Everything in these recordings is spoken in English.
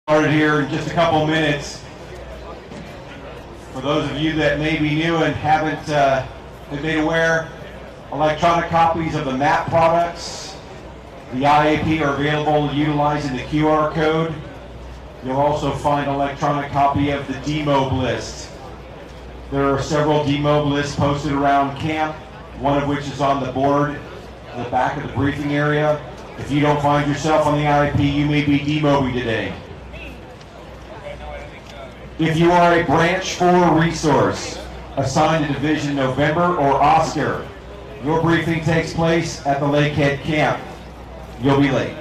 Started here in just a couple minutes. For those of you that may be new and haven't been made aware, electronic copies of the map products, the IAP, are available utilizing the QR code. You'll also find an electronic copy of the demob list. There are several demob lists posted around camp, one of which is on the board in the back of the briefing area. If you don't find yourself on the IAP, you may be demobbing today. If you are a Branch 4 resource assigned to Division November or Oscar, your briefing takes place at the Lakehead camp. You'll be late.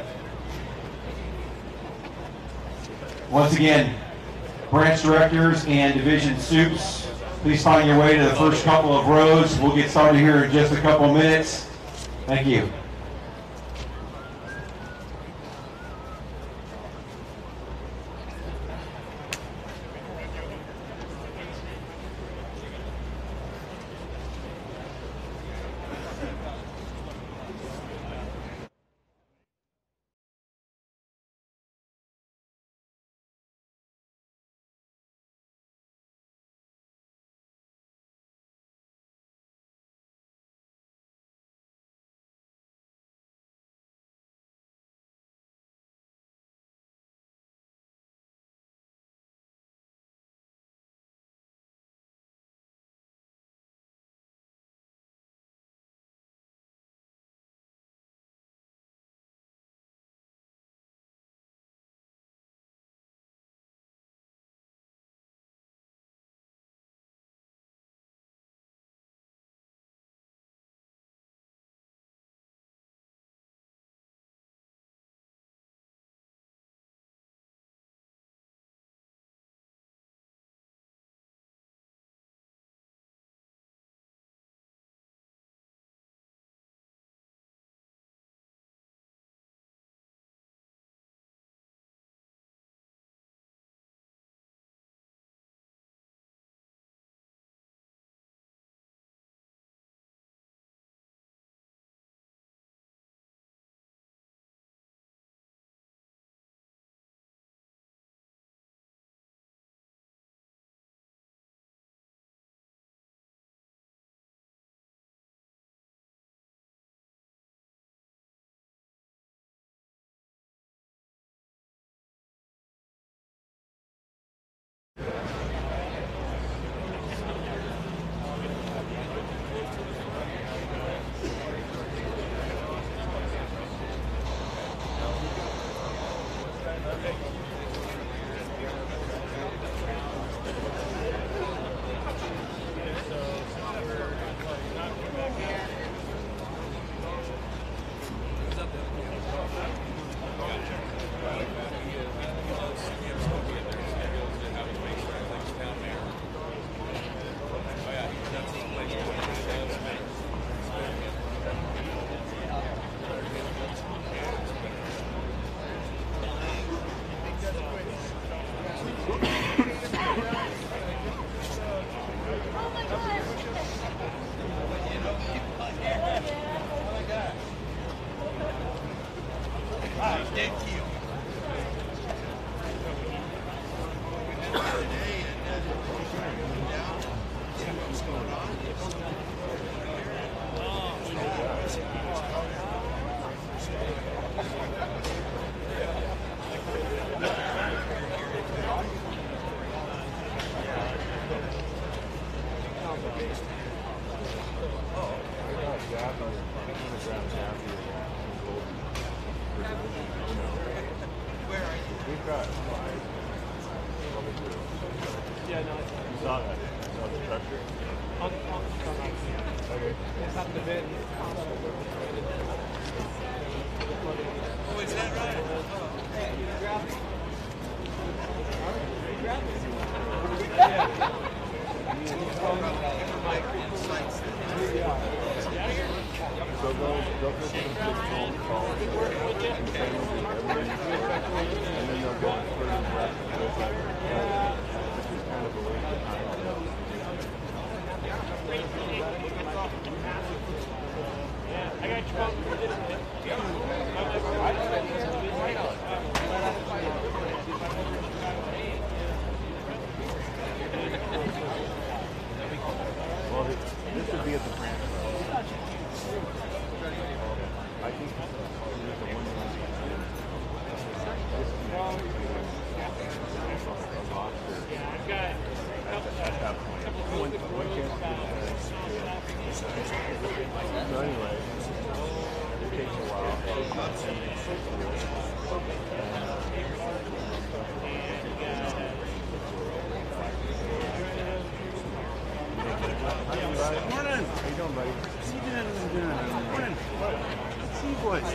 Once again, branch directors and division soups, please find your way to the first couple of rows. We'll get started here in just a couple of minutes. Thank you. Well, this would be at the branch. I think this is the one at that point. One chance so anyway, it takes a while. Morning. How you doing, buddy? How you doing? Morning. See you, boys.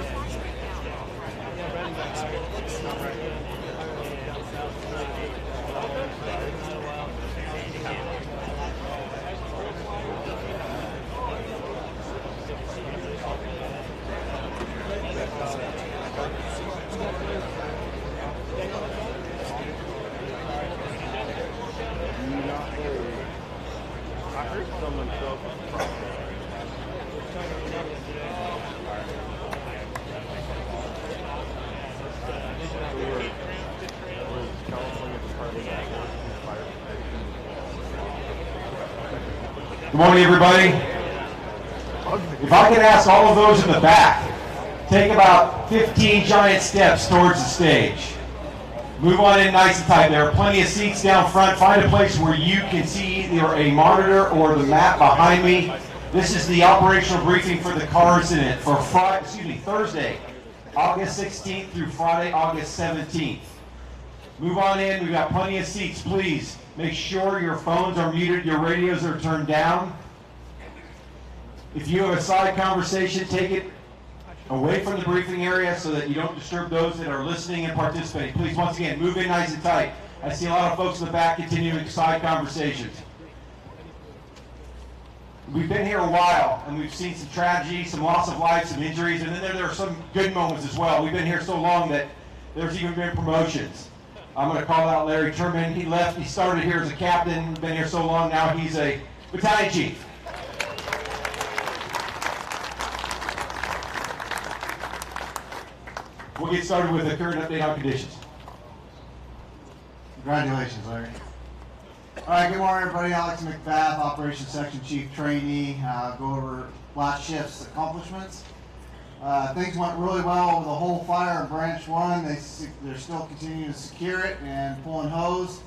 I heard someone show up on the process. Good morning, everybody. If I could ask all of those in the back, take about 15 giant steps towards the stage. Move on in nice and tight. There are plenty of seats down front. Find a place where you can see either a monitor or the map behind me. This is the operational briefing for the CARR incident for Thursday, August 16th through Friday, August 17th. Move on in. We've got plenty of seats. Please make sure your phones are muted, your radios are turned down. If you have a side conversation, take it away from the briefing area so that you don't disturb those that are listening and participating. Please, once again, move in nice and tight. I see a lot of folks in the back continuing side conversations. We've been here a while, and we've seen some tragedy, some loss of life, some injuries, and then there are some good moments as well. We've been here so long that there's even been promotions. I'm going to call out Larry Turman. He left. He started here as a captain, been here so long now he's a battalion chief. We'll get started with a current update on conditions. Congratulations, Larry. All right, good morning, everybody. Alex McBath, Operations Section Chief Trainee. Go over last shift's accomplishments. Things went really well over the whole fire in Branch 1. They're still continuing to secure it and pulling hose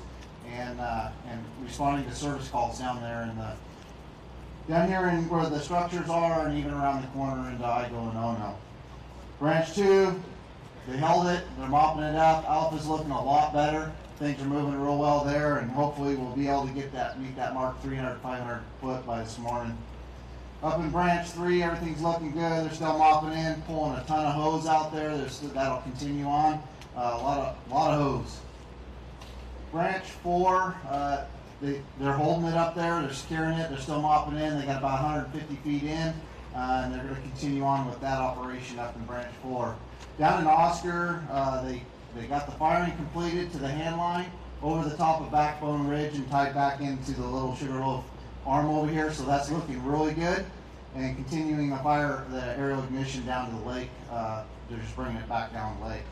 and responding to service calls down there down here in where the structures are and even around the corner into Igo and Ono. Branch 2. They held it, they're mopping it up. Alpha's looking a lot better. Things are moving real well there, and hopefully we'll be able to meet that mark 300, 500 foot by this morning. Up in Branch 3, everything's looking good. They're still mopping in, pulling a ton of hose out there. That'll continue on. A lot of hose. Branch 4, they're holding it up there. They're securing it. They're still mopping in. They got about 150 feet in, and they're going to continue on with that operation up in Branch 4. Down in Oscar, they got the firing completed to the hand line over the top of Backbone Ridge and tied back into the little Sugarloaf arm over here, so that's looking really good. And continuing the aerial ignition down to the lake, they're just bringing it back down the lake.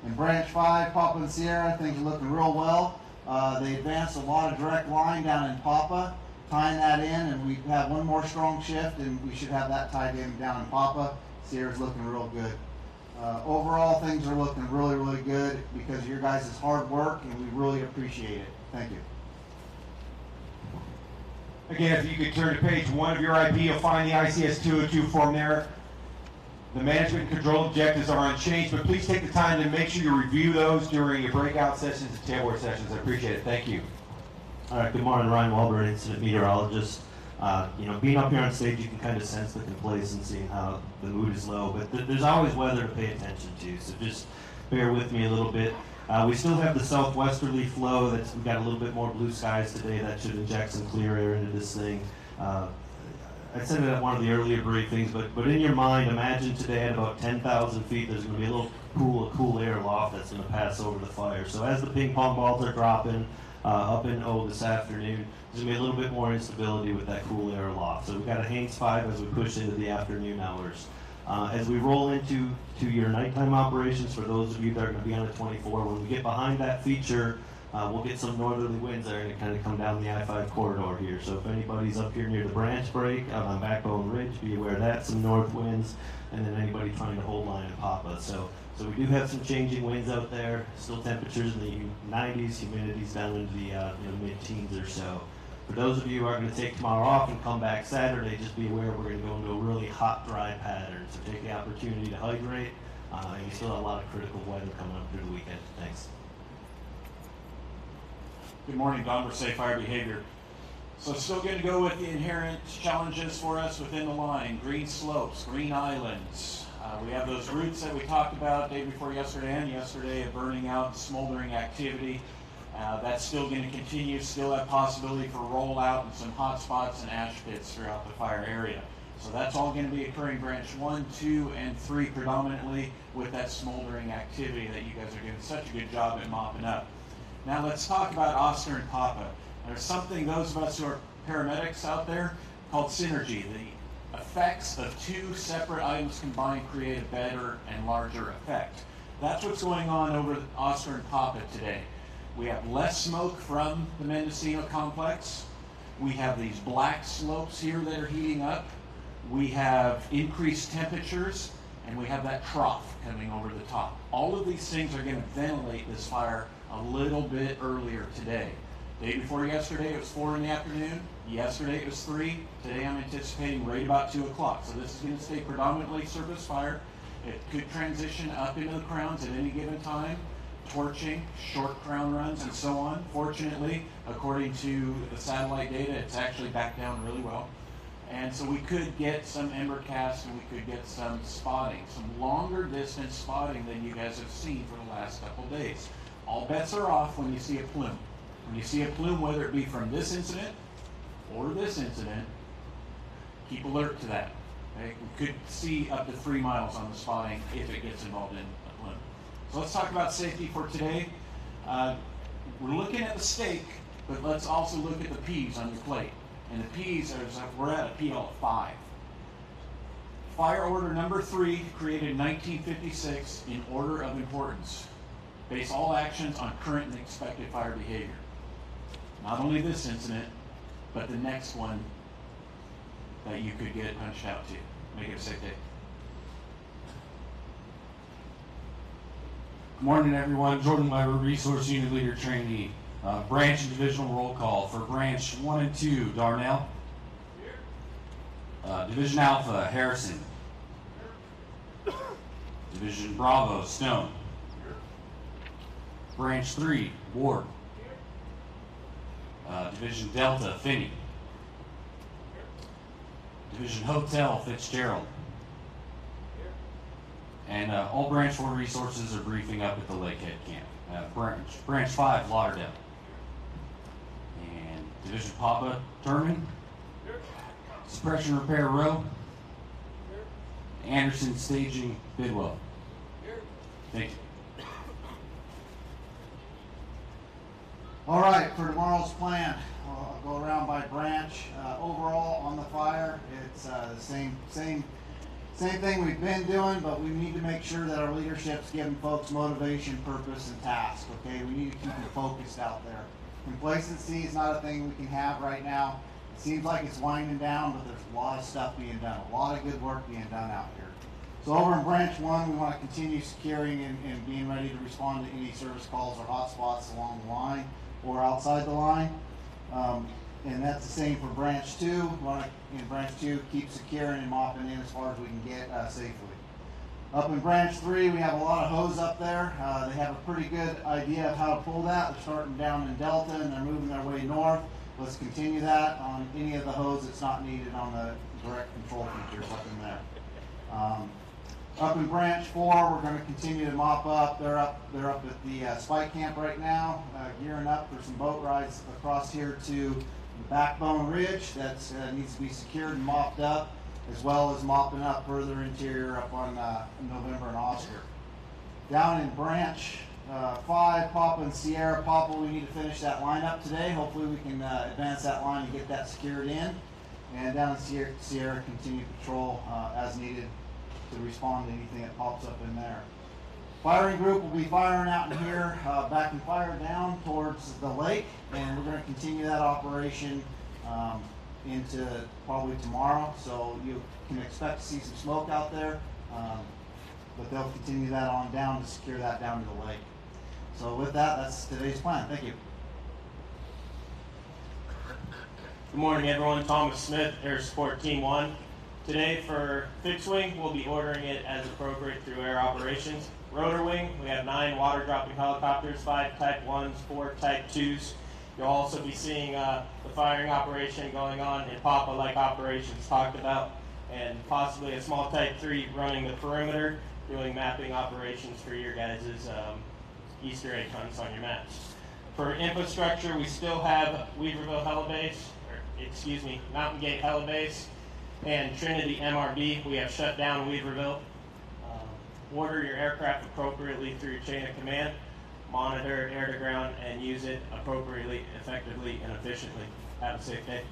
In Branch 5, Papa and Sierra, things are looking real well. They advanced a lot of direct line down in Papa, tying that in, and we have one more strong shift, and we should have that tied in down in Papa. Sierra's looking real good. Overall, things are looking really, really good because of your guys' hard work, and we really appreciate it. Thank you. Again, if you could turn to page 1 of your IP, you'll find the ICS 202 form there. The management and control objectives are unchanged, but please take the time to make sure you review those during your breakout sessions and tailboard sessions. I appreciate it. Thank you. All right, good morning. Ryan Walber, incident meteorologist. Being up here on stage, you can kind of sense the complacency and how the mood is low, but there's always weather to pay attention to, so just bear with me a little bit. We still have the southwesterly flow. We've got a little bit more blue skies today. That should inject some clear air into this thing. I said it at one of the earlier briefings, but in your mind, imagine today at about 10,000 feet, there's going to be a little pool of cool air aloft that's going to pass over the fire. So as the ping pong balls are dropping up in O this afternoon, there's going to be a little bit more instability with that cool air aloft. So we've got a Haynes 5 as we push into the afternoon hours. As we roll into your nighttime operations, for those of you that are going to be on a 24, when we get behind that feature we'll get some northerly winds that are going to kind of come down the I-5 corridor here. So if anybody's up here near the branch break out on Backbone Ridge, be aware of that, some north winds, and then anybody trying to hold line in Papa. So we do have some changing winds out there, still temperatures in the 90s, humidity's down into the mid-teens or so. For those of you who are going to take tomorrow off and come back Saturday, just be aware we're going to go into a really hot, dry pattern. So take the opportunity to hydrate. And you still have a lot of critical weather coming up through the weekend. Thanks. Good morning, Don Versailles Fire Behavior. So still going to go with the inherent challenges for us within the line. Green slopes, green islands. We have those roots that we talked about day before yesterday and yesterday of burning out, smoldering activity. That's still going to continue, still have possibility for rollout and some hot spots and ash pits throughout the fire area. So that's all going to be occurring branch 1, 2, and 3 predominantly with that smoldering activity that you guys are doing such a good job at mopping up. Now let's talk about Oscar and Papa. There's something, those of us who are paramedics out there, called synergy. The effects of 2 separate items combined create a better and larger effect. That's what's going on over Oscar and Papa today. We have less smoke from the Mendocino complex. We have these black slopes here that are heating up. We have increased temperatures, and we have that trough coming over the top. All of these things are going to ventilate this fire a little bit earlier today. Day before yesterday, it was 4 in the afternoon. Yesterday, it was 3. Today, I'm anticipating right about 2 o'clock. So this is going to stay predominantly surface fire. It could transition up into the crowns at any given time. Torching, short crown runs, and so on. Fortunately, according to the satellite data, it's actually back down really well. And so we could get some ember cast, and we could get some spotting, some longer distance spotting than you guys have seen for the last couple days. All bets are off when you see a plume. When you see a plume, whether it be from this incident or this incident, keep alert to that. Okay? We could see up to 3 miles on the spotting if it gets involved in a plume. So let's talk about safety for today. We're looking at the stake, but let's also look at the P's on your plate. And the P's, we're at a PL of 5. Fire order number 3, created in 1956 in order of importance. Base all actions on current and expected fire behavior. Not only this incident, but the next one that you could get punched out to. Make it a safe day. Good morning, everyone. Jordan Weber, Resource Unit Leader Trainee. Branch and divisional roll call for Branch 1 and 2, Darnell. Division Alpha, Harrison. Division Bravo, Stone. Branch 3, Ward. Division Delta, Finney. Division Hotel, Fitzgerald. And all Branch 4 resources are briefing up at the Lakehead camp. Branch 5, Lauderdale. And Division Papa, Turman. Suppression Repair Row. Anderson Staging, Bidwell. Thank you. All right, for tomorrow's plan, I'll go around by branch. Overall, on the fire, it's the same thing we've been doing, but we need to make sure that our leadership's giving folks motivation, purpose, and task. Okay, we need to keep them focused out there. Complacency is not a thing we can have right now. It seems like it's winding down, but there's a lot of stuff being done, a lot of good work being done out here. So over in branch 1, we want to continue securing and being ready to respond to any service calls or hotspots along the line or outside the line. And that's the same for branch 2. We want to, in branch 2, keep securing and mopping in as far as we can get safely. Up in branch 3, we have a lot of hose up there. They have a pretty good idea of how to pull that. They're starting down in Delta and they're moving their way north. Let's continue that on any of the hose that's not needed on the direct control features up in there. Up in branch 4, we're going to continue to mop up. They're up at the spike camp right now, gearing up for some boat rides across here to the Backbone Ridge that needs to be secured and mopped up, as well as mopping up further interior up on November and Oscar. Down in branch 5, Papa and Sierra. Papa, we need to finish that line up today. Hopefully we can advance that line and get that secured in. And down in Sierra, continue patrol as needed to respond to anything that pops up in there. Firing group will be firing out in here, backing fire down towards the lake, and we're going to continue that operation into probably tomorrow. So you can expect to see some smoke out there, but they'll continue that on down to secure that down to the lake. So with that, that's today's plan. Thank you. Good morning, everyone. Thomas Smith, Air Support Team 1. Today for fixed wing, we'll be ordering it as appropriate through air operations. Rotor wing, we have 9 water dropping helicopters, 5 Type 1s, 4 Type 2s. You'll also be seeing the firing operation going on in Papa like operations talked about, and possibly a small Type 3 running the perimeter, doing mapping operations for your guys' Easter egg hunts on your maps. For infrastructure, we still have Weaverville Helibase, Mountain Gate Helibase, and Trinity MRB. We have shut down Weaverville. Order your aircraft appropriately through your chain of command, monitor air to ground, and use it appropriately, effectively, and efficiently. Have a safe day.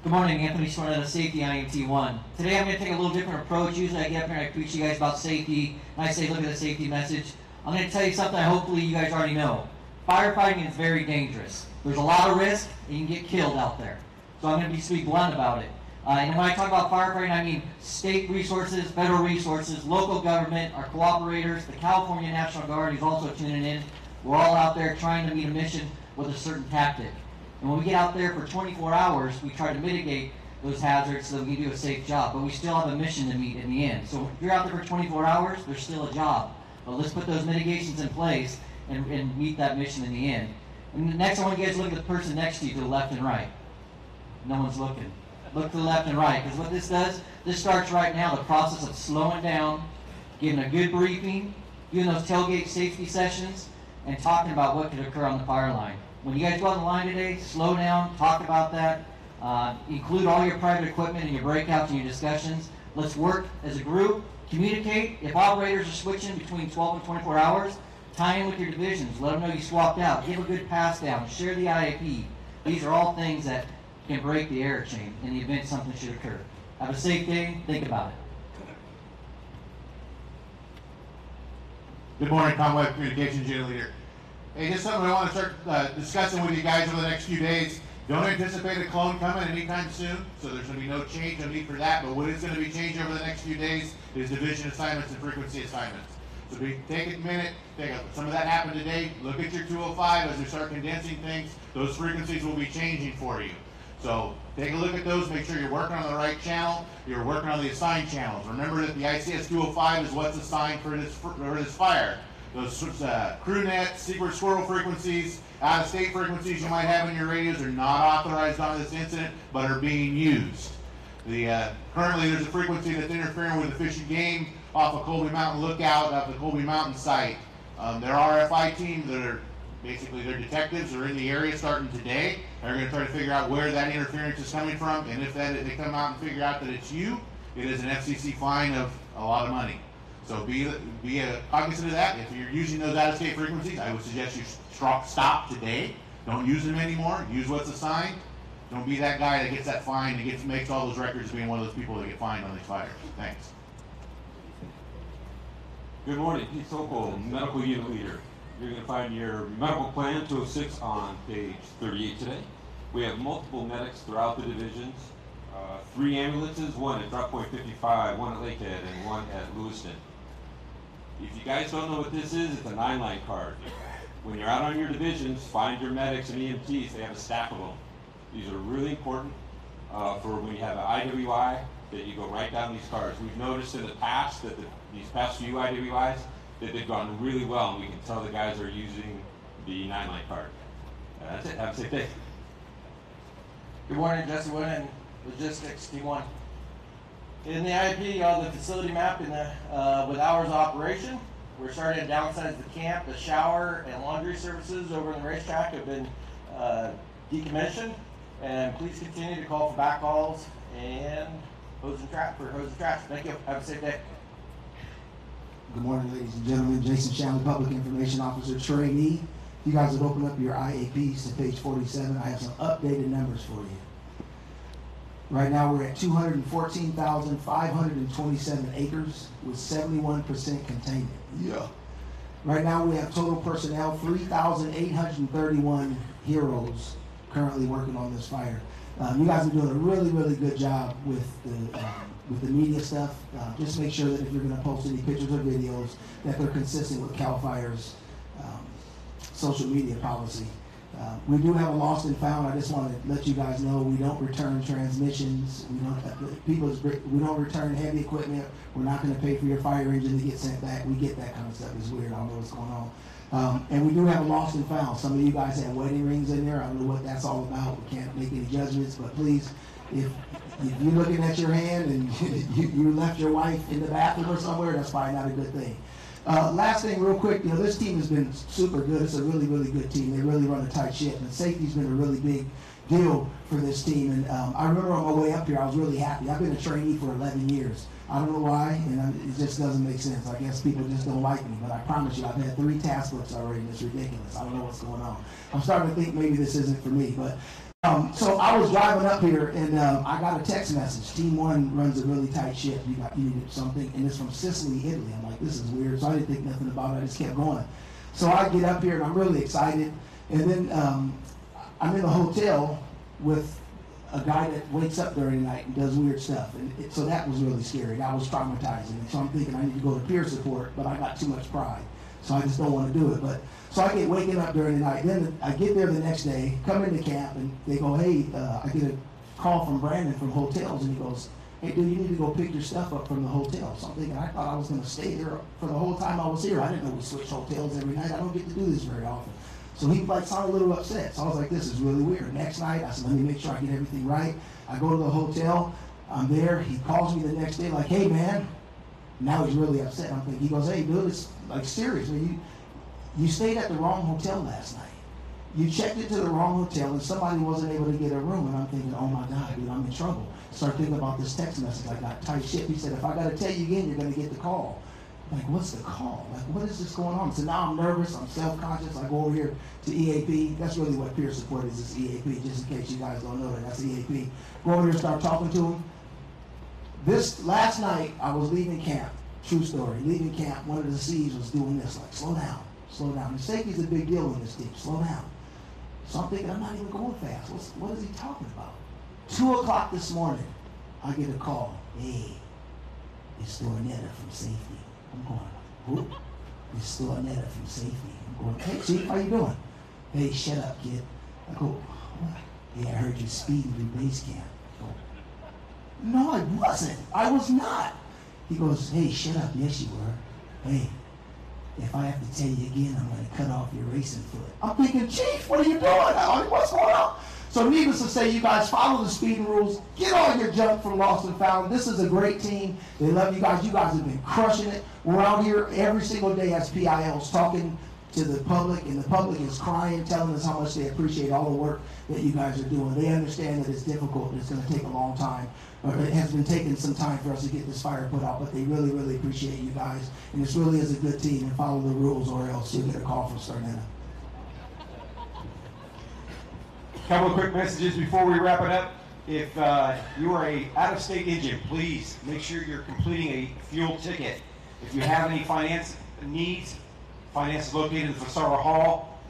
Good morning, Anthony Swarnetta, Safety IMT 1. Today I'm going to take a little different approach. Usually I get up here and I preach to you guys about safety, and I say look at the safety message. I'm going to tell you something hopefully you guys already know. Firefighting is very dangerous. There's a lot of risk, and you can get killed out there. So I'm going to be blunt about it. And when I talk about firefighting, I mean state resources, federal resources, local government, our cooperators, the California National Guard is also tuning in. We're all out there trying to meet a mission with a certain tactic. And when we get out there for 24 hours, we try to mitigate those hazards so that we can do a safe job. But we still have a mission to meet in the end. So if you're out there for 24 hours, there's still a job. But let's put those mitigations in place and meet that mission in the end. And next, I want you guys to look at the person next to you to the left and right. No one's looking. Look to the left and right, because what this does, this starts right now, the process of slowing down, giving a good briefing, doing those tailgate safety sessions, and talking about what could occur on the fire line. When you guys go on the line today, slow down, talk about that, include all your private equipment in your breakouts and your discussions. Let's work as a group, communicate. If operators are switching between 12 and 24 hours, tie in with your divisions, let them know you swapped out, give a good pass down, share the IAP. These are all things that can break the air chain in the event something should occur. Have a safe day, think about it. Good morning, Tom Webb, Communications Unit Leader. Hey, just something I want to start discussing with you guys over the next few days. Don't anticipate a clone coming anytime soon, so there's going to be no change, no need for that, but what is going to be changed over the next few days is division assignments and frequency assignments. So take a minute, some of that happened today, look at your 205 as we start condensing things, those frequencies will be changing for you. So take a look at those, make sure you're working on the right channel, you're working on the assigned channels. Remember that the ICS 205 is what's assigned for this fire. Those crew net, secret squirrel frequencies, out-of-state frequencies you might have in your radios are not authorized on this incident, but are being used. Currently there's a frequency that's interfering with the fish and game off of Colby Mountain Lookout, off the Colby Mountain site. Their RFI team that are basically their detectives are in the area starting today. They're going to try to figure out where that interference is coming from, and if they come out and figure out that it's you, it is an FCC fine of a lot of money. So be cognizant of that. If you're using those out-of-state frequencies, I would suggest you stop today. Don't use them anymore. Use what's assigned. Don't be that guy that gets that fine and makes all those records being one of those people that get fined on these fires. Thanks. Good morning, Pete Sokol, Medical Unit Leader. You're going to find your medical plan 206 on page 38 today. We have multiple medics throughout the divisions, 3 ambulances, 1 at Drop Point 55, 1 at Lakehead, and 1 at Lewiston. If you guys don't know what this is, it's a 9-line card. When you're out on your divisions, find your medics and EMTs. They have a stack of them. These are really important for when you have an IWI, that you go right down these cards. We've noticed in the past that these past few IWIs, that they've gone really well, and we can tell the guys are using the 9-line card. That's it. Have a safe day. Good morning, Jesse Wynn, Logistics, T1. In the IAP, you have the facility map with hours of operation. We're starting to downsize the camp. The shower and laundry services over in the racetrack have been decommissioned. And please continue to call for backhauls and hose and traps. Thank you. Have a safe day. Good morning, ladies and gentlemen. Jason Shanley, Public Information Officer Trainee. You guys would open up your IAPs to page 47. I have some updated numbers for you. Right now we're at 214,527 acres with 71% containment. Yeah. Right now we have total personnel, 3,831 heroes currently working on this fire. You guys are doing a really, really good job with the media stuff. Just make sure that if you're going to post any pictures or videos, that they're consistent with CAL FIRE's social media policy. We do have a lost and found. I just want to let you guys know we don't return transmissions. We don't return heavy equipment. We're not going to pay for your fire engine to get sent back. We get that kind of stuff. It's weird. I don't know what's going on. And we do have a lost and found. Some of you guys have wedding rings in there. I don't know what that's all about. We can't make any judgments, but please, if you're looking at your hand and you left your wife in the bathroom or somewhere, that's probably not a good thing. Last thing real quick, this team has been super good. It's a really, really good team. They really run a tight ship, and safety's been a really big deal for this team. And I remember on my way up here, I was really happy. I've been a trainee for 11 years. I don't know why, and it just doesn't make sense. I guess people just don't like me, but I promise you, I've had 3 task books already, and it's ridiculous. I don't know what's going on. I'm starting to think maybe this isn't for me, but so I was driving up here, and I got a text message. Team 1 runs a really tight ship. You needed something, and it's from Sicily, Italy. I'm like, this is weird, so I didn't think nothing about it. I just kept going. So I get up here, and I'm really excited, and then I'm in a hotel with a guy that wakes up during the night and does weird stuff, and so that was really scary. That was traumatizing, and so I'm thinking I need to go to peer support, but I got too much pride, so I just don't want to do it. But so I get waking up during the night. Then I get there the next day, come into camp, and they go, hey, I get a call from Brandon from hotels, and he goes, hey, dude, you need to go pick your stuff up from the hotel. So I'm thinking, I thought I was going to stay there for the whole time I was here. I didn't know we switched hotels every night. I don't get to do this very often. So he sounded a little upset. So I was like, this is really weird. Next night, I said, let me make sure I get everything right. I go to the hotel. I'm there. He calls me the next day like, hey, man. Now he's really upset. I'm thinking, he goes, hey, dude, it's like serious. You stayed at the wrong hotel last night. You checked into the wrong hotel and somebody wasn't able to get a room. And I'm thinking, oh my God, dude, I'm in trouble. Start thinking about this text message. I got tight shit. He said, if I got to tell you again, you're going to get the call. I'm like, what's the call? Like, what is this going on? So now I'm nervous. I'm self-conscious. I go over here to EAP. That's really what peer support is EAP, just in case you guys don't know that. That's EAP. Go over here and start talking to him. This last night, I was leaving camp. True story. Leaving camp, one of the C's was doing this, like, slow down. Slow down. And safety's a big deal in this team. Slow down. So I'm thinking, I'm not even going fast. What is he talking about? 2 o'clock this morning, I get a call. Hey, it's Dornetta from safety. I'm going, who? It's Dornetta from safety. I'm going, hey, Chief, how you doing? Hey, shut up, kid. I go, what? Yeah, I heard you speeding through base camp. I go, no, I wasn't. I was not. He goes, hey, shut up. Yes, you were. Hey, if I have to tell you again, I'm going to cut off your racing foot. I'm thinking, Chief, what are you doing? What's going on? So needless to say, you guys follow the speeding rules. Get all your junk from Lost and Found. This is a great team. They love you guys. You guys have been crushing it. We're out here every single day as PILs talking to the public, and the public is crying, telling us how much they appreciate all the work that you guys are doing. They understand that it's difficult and it's going to take a long time. It has been taking some time for us to get this fire put out, but they really, really appreciate you guys. And this really is a good team, and follow the rules or else you'll get a call from Starnetta. Couple of quick messages before we wrap it up. If you are a out-of-state engine, please make sure you're completing a fuel ticket. If you have any finance needs, finance is located in the Fasara Hall.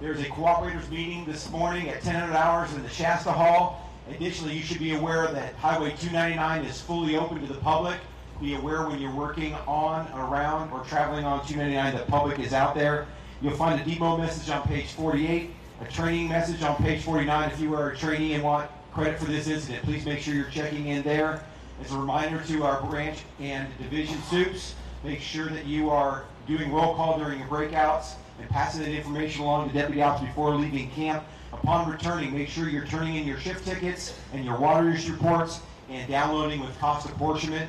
There's a cooperators meeting this morning at 1000 hours in the Shasta Hall. Additionally, you should be aware that Highway 299 is fully open to the public. Be aware when you're working on, around, or traveling on 299, the public is out there. You'll find a demo message on page 48, a training message on page 49. If you are a trainee and want credit for this incident, please make sure you're checking in there. As a reminder to our branch and division soups, make sure that you are doing roll call during your breakouts and passing that information along to deputy ops before leaving camp. Upon returning, make sure you're turning in your shift tickets and your water use reports and downloading with cost apportionment.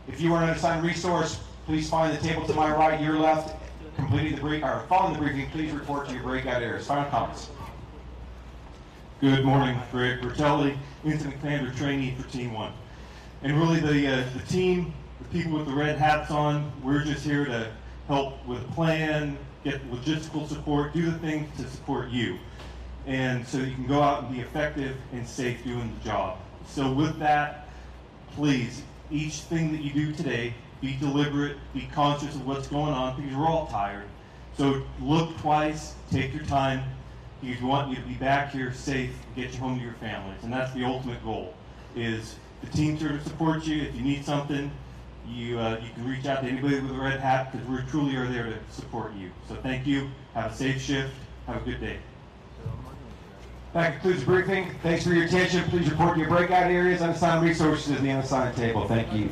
If you are an unassigned resource, please find the table to my right, your left. Completing the brief, or following the briefing, please report to your breakout areas. Final comments. Good morning, Greg Bertelli, Incident Commander Trainee for Team 1. And really the team, the people with the red hats on, we're just here to help with a plan, get logistical support, do the things to support you. And so you can go out and be effective and safe doing the job. So with that, please, each thing that you do today, be deliberate, be conscious of what's going on, because we're all tired. So look twice, take your time, because we want you to be back here safe and get you home to your families. And that's the ultimate goal, is the team's here to support you. If you need something, you can reach out to anybody with a red hat, because we truly are there to support you. So thank you, have a safe shift, have a good day. That concludes the briefing. Thanks for your attention. Please report to your breakout areas, unassigned resources, and the unassigned table. Thank you.